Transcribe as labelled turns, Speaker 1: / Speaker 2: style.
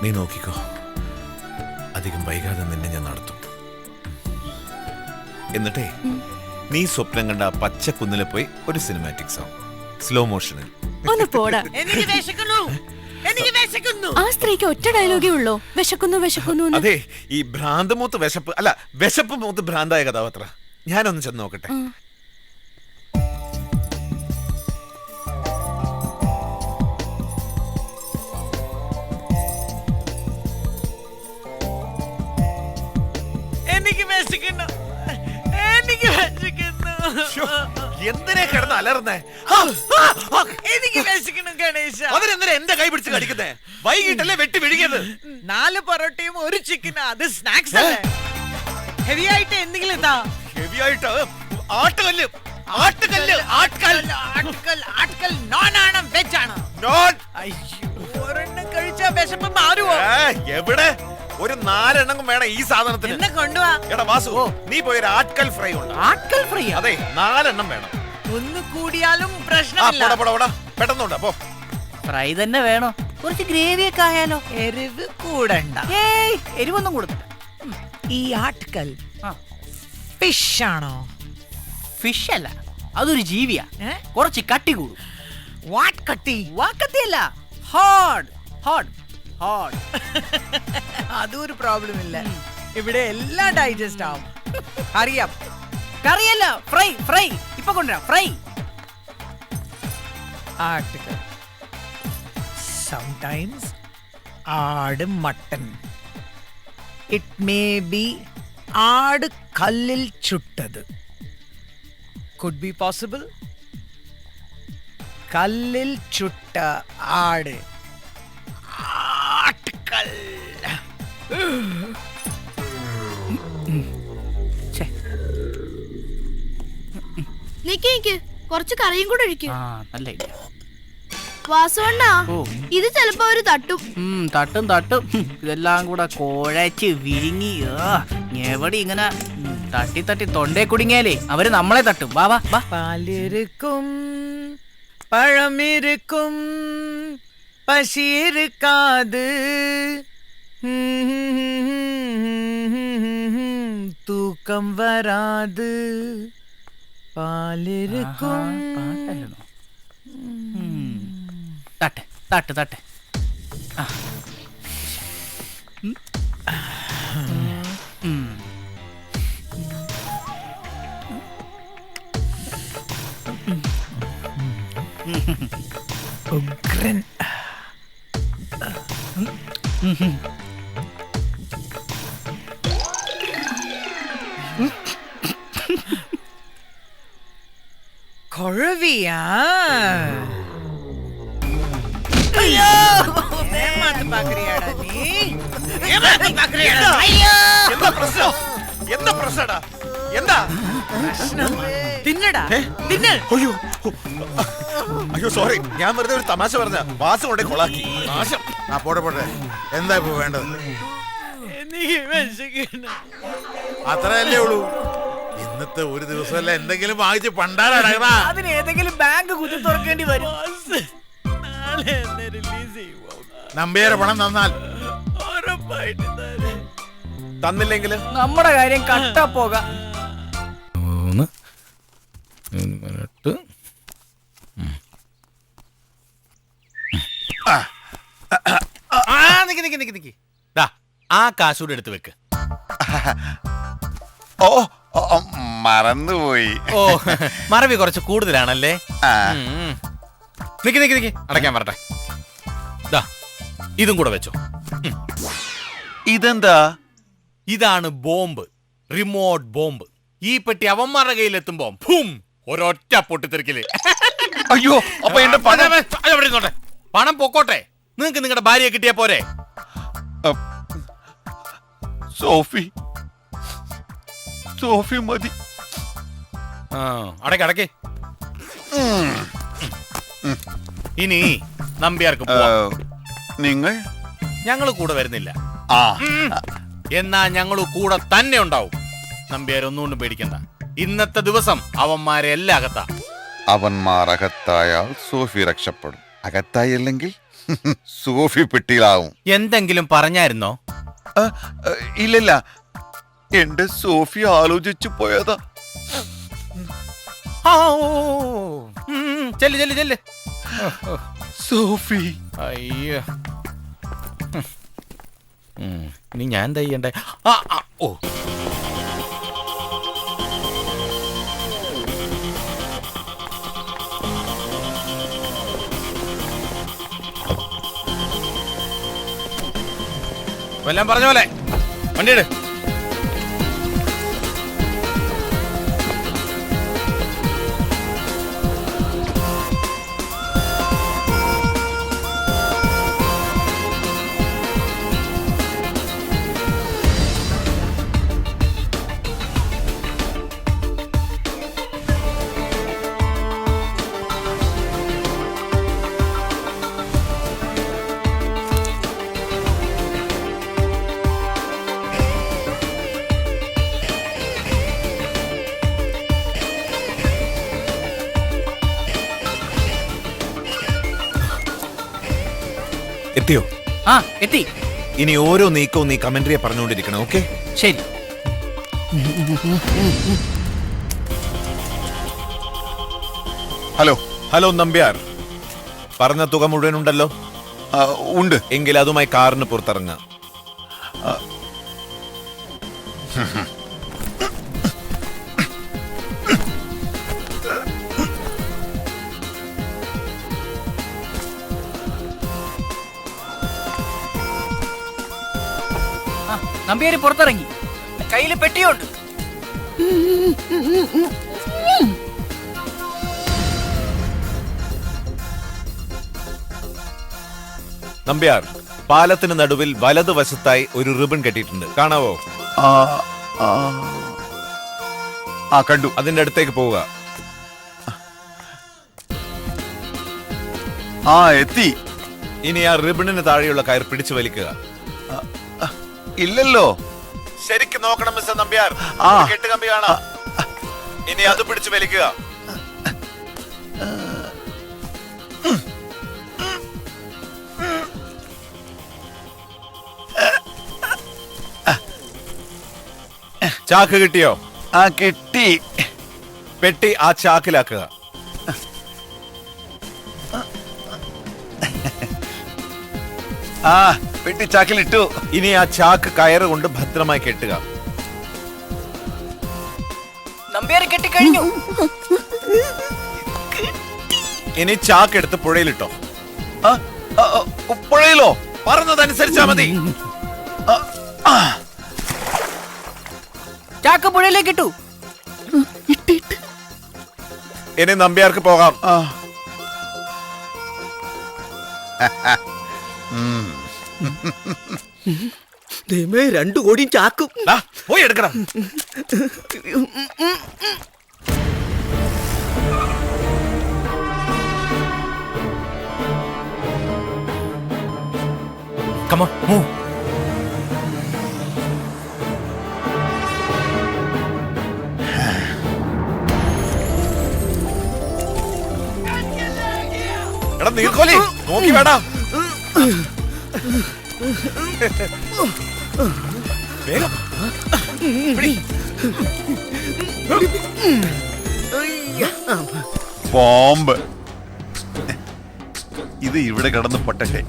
Speaker 1: നീ നോക്കിക്കോ, അധികം വൈകാതെ നിന്നെ ഞാൻ നടത്തും. എന്നിട്ടേ നീ സ്വപ്നം കണ്ട പച്ചക്കുന്നിലെ പോയി ഒരു സിനിമാറ്റിക് സോങ് സ്ലോ മോഷനിൽ.
Speaker 2: ഒന്ന് പോടാ.
Speaker 3: എനിക്ക് വിശക്കുന്നു.
Speaker 2: ആ സ്ത്രീക്ക് ഒറ്റ ഡയലോഗേ ഉള്ളോ, വിശക്കുന്നു വിശക്കുന്നു.
Speaker 1: അതെ, ഈ ഭ്രാന്ത് മൂത്ത് വിശപ്പ് അല്ല, വിശപ്പ് മൂത്ത് ഭ്രാന്തായ കഥാപാത്ര. ഞാനൊന്ന് ചെന്ന് നോക്കട്ടെ.
Speaker 3: എനിക്ക് വിശക്കുന്നു. എനിക്ക് വിശക്കുന്നു.
Speaker 1: എന്തിനെ കിടന്ന് അലർന്നേ?
Speaker 3: എനിക്ക് വിശക്കുന്നു ഗണേശ.
Speaker 1: അവരെന്തിനാ എന്റെ കൈ പിടിച്ച് കടിക്കുന്നേ? വൈകിട്ടല്ലേ വെട്ടി വിഴുകിയത്?
Speaker 3: 4 പൊറോട്ടയും 1 ചിക്കനും. അത് സ്നാക്സ് അല്ലേ? ഹെവി ആയിട്ട് എന്തെങ്കിലും ഇതാ.
Speaker 1: ഹെവി ആയിട്ട് ആട്ടുകല്ല്. ആട്ടുകല്ല്.
Speaker 3: ആട്ട്കൽ നോൺ ആണ്, വെജ് ആണ്.
Speaker 1: നോൺ.
Speaker 3: അയ്യോ, ഒരെണ്ണം കഴിച്ചാ വിശപ്പ് മാറുവോ?
Speaker 1: എവിടെ? ഒരു 4 എണ്ണം വേണം ഈ സാധനത്തിന്.
Speaker 3: എന്നെ കൊണ്ടുവാ.
Speaker 1: എടാ വാസു, നീ പോയി ഒരു ആട്ട്കൽ ഫ്രൈ ഉണ്ട്.
Speaker 3: ആട്ട്കൽ ഫ്രൈ?
Speaker 1: അതെ, 4 എണ്ണം വേണം.
Speaker 3: ഒന്ന് കൂടിയാലും പ്രശ്നമില്ല.
Speaker 1: പെട്ടെന്നുണ്ട്. അപ്പോ
Speaker 4: ഫ്രൈ തന്നെ വേണോ? കുറച്ച് ഗ്രേവി ഒക്കെ ആയാലോ?
Speaker 3: എരിവ് കൂടണ്ട.
Speaker 4: ഏയ്, എരിവൊന്നും കൊടുത്തില്ല.
Speaker 3: ഈ ആട്ട്കൽ ഫിഷ് ആണോ?
Speaker 4: ഫിഷ് അല്ല, അതൊരു ജീവിയാ.
Speaker 3: ഏ?
Speaker 4: കുറച്ച് കട്ടി കൂടും.
Speaker 3: വാട്ട് കട്ടി?
Speaker 4: വാക്കത്തിയല്ല, ഹാർഡ് ഹാർഡ് ഹാർഡ്.
Speaker 3: അതൊരു പ്രോബ്ലം ഇല്ല. ഇവിടെ എല്ലാം ഡൈജസ്റ്റ് ആവും. അറിയാം.
Speaker 4: കറിയല്ല, ഫ്രൈ ഫ്രൈ. ഇപ്പൊ കൊണ്ടുവരാം ഫ്രൈ.
Speaker 3: ആട്ട്കൽ, sometimes ആട് മട്ടൻ. ഇറ്റ് മേ ബി ആട് കല്ലിൽ ചുട്ടത്. Could be possible. കല്ലിൽ ചുട്ട ആട്. ആട്ട്കൽ.
Speaker 2: നിക്ക് കുറച്ച് കറിയും കൂടെ ഒഴിക്കും.
Speaker 4: നല്ല ഐഡിയ.
Speaker 2: വാസുവണ്ണ,
Speaker 4: ഓ.
Speaker 2: ഇത് ചെലപ്പോ അവര് തട്ടും.
Speaker 4: തട്ടും തട്ടും. ഇതെല്ലാം കൂടെ കുഴച്ച് വിഴുങ്ങി എവിടെ ഇങ്ങനെ തട്ടി തട്ടി തൊണ്ടേ കുടുങ്ങിയാലേ അവര് നമ്മളെ തട്ടും. വാ വാ വാ.
Speaker 3: പാലിരിക്കും, പഴമിരിക്കും, പശിയിരിക്കാത്, തൂക്കം വരാത്. പാലിരിക്കും.
Speaker 4: പാട്ടല്ലോ. തട്ട് തട്ട് തട്ട്.
Speaker 3: ഉഗ്രൻ. കൊഴവിയാ?
Speaker 1: എന്താ പ്രശ്നടാ? എന്താ
Speaker 3: തിന്നടാ, തിന്ന്.
Speaker 1: അയ്യോ സോറി, ഞാൻ വെറുതെ ഒരു തമാശ പറഞ്ഞ. വാസം കൊണ്ടേ കൊളാക്കി. നാശം.
Speaker 5: പോട്ടെ. എന്താ ഇപ്പൊ വേണ്ടത്?
Speaker 3: എനിക്ക് വിശക്കുന്നു.
Speaker 5: അത്രയല്ലേ ഉള്ളൂ. ഇന്നത്തെ ഒരു ദിവസമല്ല, എന്തെങ്കിലും വാങ്ങിച്ച് പണ്ടാരാടാ.
Speaker 4: അതിന് ഏതെങ്കിലും ബാങ്ക് കുത്തി തുറക്കേണ്ടി വരും.
Speaker 3: നാളെ എന്നെ റിലീസ് ചെയ്യുമോ?
Speaker 5: നമ്പിയാരെ പണം തന്നാൽ
Speaker 3: ഉറപ്പായിട്ട് തരാം.
Speaker 1: തന്നില്ലെങ്കിൽ
Speaker 4: നമ്മുടെ കാര്യം കട്ടാ പോകാം.
Speaker 1: ആ കാശൂടെ എടുത്ത് വെക്ക്.
Speaker 5: മറന്നുപോയി.
Speaker 1: ഓ, മറവി കുറച്ച് കൂടുതലാണല്ലേ? നിക്ക് അടയ്ക്കാൻ പറട്ടെ. ഇതും കൂടെ വെച്ചോ.
Speaker 5: ഇതെന്താ?
Speaker 1: ഇതാണ് ബോംബ്, റിമോട്ട് ബോംബ്. ഈ പെട്ടി അവന്മാരുടെ കയ്യിലെത്തുമ്പോ ഒരൊറ്റ പൊട്ടിത്തെറിക്കല്.
Speaker 5: അയ്യോ, അപ്പൊ എന്റെ പണം
Speaker 1: പണം പൊക്കോട്ടെ. നിങ്ങക്ക് നിങ്ങളുടെ ഭാര്യയെ കിട്ടിയാ പോരെ?
Speaker 5: സോഫി മതി.
Speaker 1: അടയ്ക്ക്. ഇനി നമ്പ്യാർക്ക്
Speaker 5: നിങ്ങൾ?
Speaker 1: ഞങ്ങള് കൂടെ വരുന്നില്ല.
Speaker 5: ആ,
Speaker 1: എന്നാ ഞങ്ങള് കൂടെ തന്നെ ഉണ്ടാവും. നമ്പ്യാർ ഒന്നുകൊണ്ടും പേടിക്കണ്ട. ഇന്നത്തെ ദിവസം അവന്മാരെ എല്ലാം അകത്താ.
Speaker 5: അവന്മാർ അകത്തായാൽ സോഫി രക്ഷപ്പെടും. അകത്തായില്ലെങ്കിൽ
Speaker 6: സോഫി പെട്ടിയിലാവും.
Speaker 1: എന്തെങ്കിലും പറഞ്ഞായിരുന്നോ?
Speaker 6: ഇല്ലല്ല, എന്റെ സോഫി ആലോചിച്ചു പോയതാ.
Speaker 1: ആ, ഓ, ചെല്ല് ചെല്ല് ചെല്ല്.
Speaker 6: സോഫി
Speaker 1: അയ്യോ. ഇനി ഞാൻ എന്താ ചെയ്യണ്ടേ? ഓ, എല്ലാം പറഞ്ഞ പോലെ വണ്ടിയിട്.
Speaker 7: എത്തിയോ?
Speaker 4: ആ എത്തി.
Speaker 7: ഇനി ഓരോ നീക്കവും നീ കമന്ററിയെ പറഞ്ഞുകൊണ്ടിരിക്കണം. ഓക്കെ,
Speaker 4: ശരി.
Speaker 6: ഹലോ.
Speaker 7: ഹലോ നമ്പ്യാർ, പറഞ്ഞ തുക മുഴുവൻ ഉണ്ടല്ലോ?
Speaker 6: ഉണ്ട്.
Speaker 7: എങ്കിൽ അതുമായി കാറിന് പുറത്തിറങ്ങുക.
Speaker 4: നമ്പ്യാര് പുറത്തിറങ്ങി. കയ്യില് പെട്ടിയുണ്ട്.
Speaker 7: നമ്പ്യാർ, പാലത്തിന് നടുവിൽ വലതുവശത്തായി ഒരു റിബൺ കെട്ടിയിട്ടുണ്ട്, കാണാവോ?
Speaker 6: കണ്ടു.
Speaker 7: അതിന്റെ അടുത്തേക്ക് പോവുക.
Speaker 6: എത്തി.
Speaker 7: ഇനി ആ റിബണിന് താഴെയുള്ള കയർ പിടിച്ചു വലിക്കുക.
Speaker 6: ഇല്ലല്ലോ.
Speaker 7: ശരിക്കും നോക്കണം മിസ്റ്റർ നമ്പ്യാർ. കെട്ടുകമ്പി കാണാം. ഇനി അത് പിടിച്ചു വലിക്കുക. ചാക്ക് കിട്ടിയോ?
Speaker 6: കെട്ടി.
Speaker 7: പെട്ടി ആ ചാക്കിലാക്കുക.
Speaker 6: പെട്ടി ചാക്കിലിട്ടു.
Speaker 7: ഇനി ആ ചാക്ക് കയറ് കൊണ്ട് ഭദ്രമായി കെട്ടുക.
Speaker 4: നമ്പ്യാര് കെട്ടിക്കഴിഞ്ഞു.
Speaker 7: ഇനി ചാക്ക് എടുത്ത് പുഴയിലിട്ടോ.
Speaker 6: പുഴയിലോ?
Speaker 7: പറഞ്ഞതനുസരിച്ചാ മതി.
Speaker 4: ചാക്ക് പുഴയിലേക്ക് ഇട്ടു.
Speaker 7: ഇനി നമ്പ്യാർക്ക് പോകാം.
Speaker 3: ദൈവമേ, 2 കോടിയും ചാക്കും.
Speaker 7: പോയി എടുക്കണം. Come on, move. എടാ നീർക്കോലി, നോക്കി വേടാ. വേഗം
Speaker 6: ബോംബ്. ഇത് ഇവിടെ കിടന്ന് പൊട്ടട്ടെ.